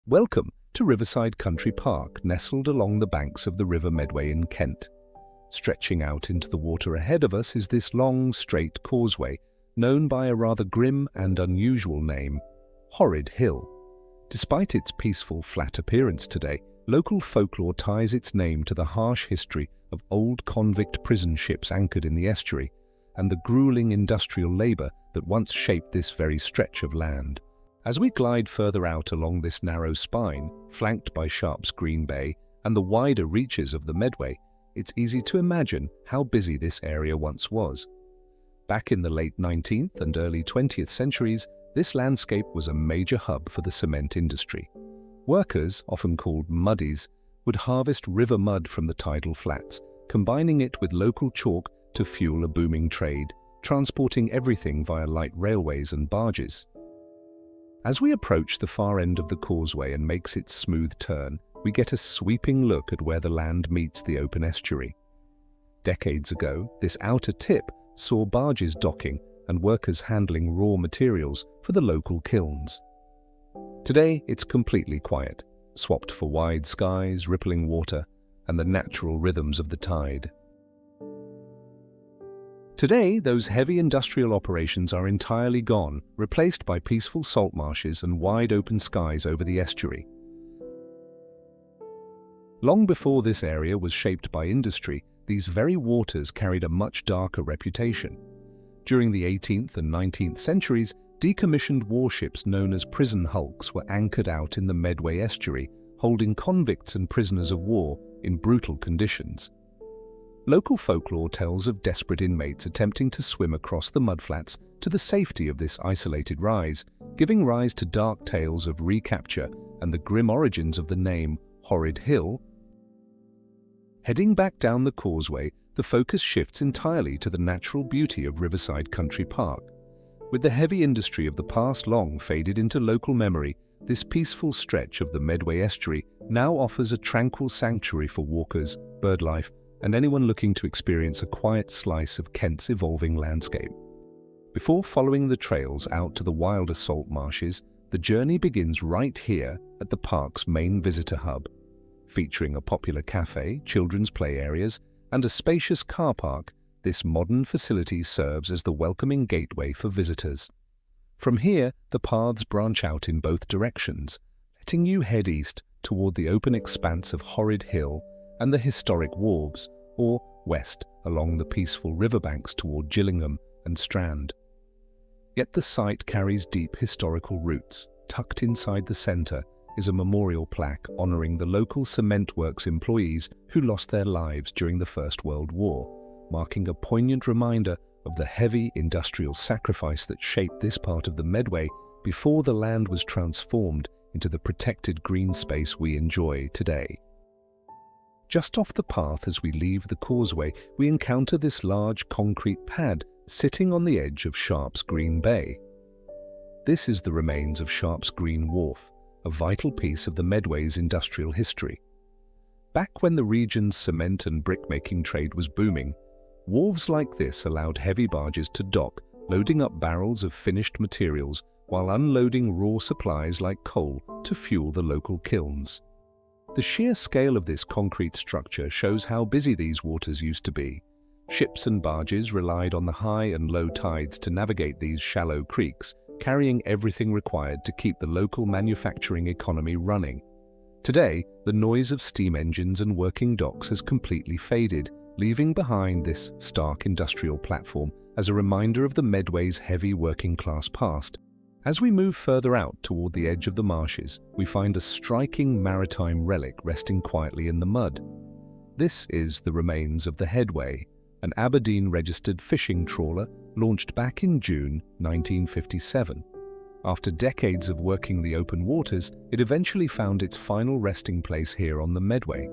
Welcome to Riverside Country Park, nestled along the banks of the River Medway in Kent. Stretching out into the water ahead of us is this long, straight causeway, known by a rather grim and unusual name, Horrid Hill. Despite its peaceful, flat appearance today, local folklore ties its name to the harsh history of old convict prison ships anchored in the estuary and the grueling industrial labor that once shaped this very stretch of land. As we glide further out along this narrow spine, flanked by Sharp's Green Bay and the wider reaches of the Medway, it's easy to imagine how busy this area once was. Back in the late 19th and early 20th centuries, this landscape was a major hub for the cement industry. Workers, often called muddies, would harvest river mud from the tidal flats, combining it with local chalk to fuel a booming trade, transporting everything via light railways and barges. As we approach the far end of the causeway and makes its smooth turn, we get a sweeping look at where the land meets the open estuary. Decades ago, this outer tip saw barges docking and workers handling raw materials for the local kilns. Today, it's completely quiet, swapped for wide skies, rippling water, and the natural rhythms of the tide. Today, those heavy industrial operations are entirely gone, replaced by peaceful salt marshes and wide open skies over the estuary. Long before this area was shaped by industry, these very waters carried a much darker reputation. During the 18th and 19th centuries, decommissioned warships known as prison hulks were anchored out in the Medway estuary, holding convicts and prisoners of war in brutal conditions. Local folklore tells of desperate inmates attempting to swim across the mudflats to the safety of this isolated rise, giving rise to dark tales of recapture and the grim origins of the name Horrid Hill. Heading back down the causeway, the focus shifts entirely to the natural beauty of Riverside Country Park. With the heavy industry of the past long faded into local memory, this peaceful stretch of the Medway estuary now offers a tranquil sanctuary for walkers, birdlife, and anyone looking to experience a quiet slice of Kent's evolving landscape. Before following the trails out to the wilder salt marshes, the journey begins right here at the park's main visitor hub. Featuring a popular cafe, children's play areas, and a spacious car park, this modern facility serves as the welcoming gateway for visitors. From here, the paths branch out in both directions, letting you head east toward the open expanse of Horrid Hill and the historic wharves, or west along the peaceful riverbanks toward Gillingham and Strand. Yet the site carries deep historical roots. Tucked inside the centre is a memorial plaque honouring the local cement works employees who lost their lives during the First World War, marking a poignant reminder of the heavy industrial sacrifice that shaped this part of the Medway before the land was transformed into the protected green space we enjoy today. Just off the path as we leave the causeway, we encounter this large concrete pad sitting on the edge of Sharp's Green Bay. This is the remains of Sharp's Green Wharf, a vital piece of the Medway's industrial history. Back when the region's cement and brick-making trade was booming, wharves like this allowed heavy barges to dock, loading up barrels of finished materials while unloading raw supplies like coal to fuel the local kilns. The sheer scale of this concrete structure shows how busy these waters used to be. Ships and barges relied on the high and low tides to navigate these shallow creeks, carrying everything required to keep the local manufacturing economy running. Today, the noise of steam engines and working docks has completely faded, leaving behind this stark industrial platform as a reminder of the Medway's heavy working-class past. As we move further out toward the edge of the marshes, we find a striking maritime relic resting quietly in the mud. This is the remains of the Headway, an Aberdeen-registered fishing trawler launched back in June 1957. After decades of working the open waters, it eventually found its final resting place here on the Medway.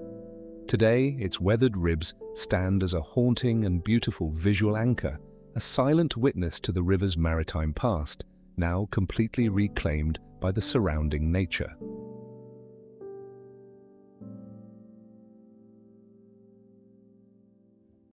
Today, its weathered ribs stand as a haunting and beautiful visual anchor, a silent witness to the river's maritime past, now completely reclaimed by the surrounding nature.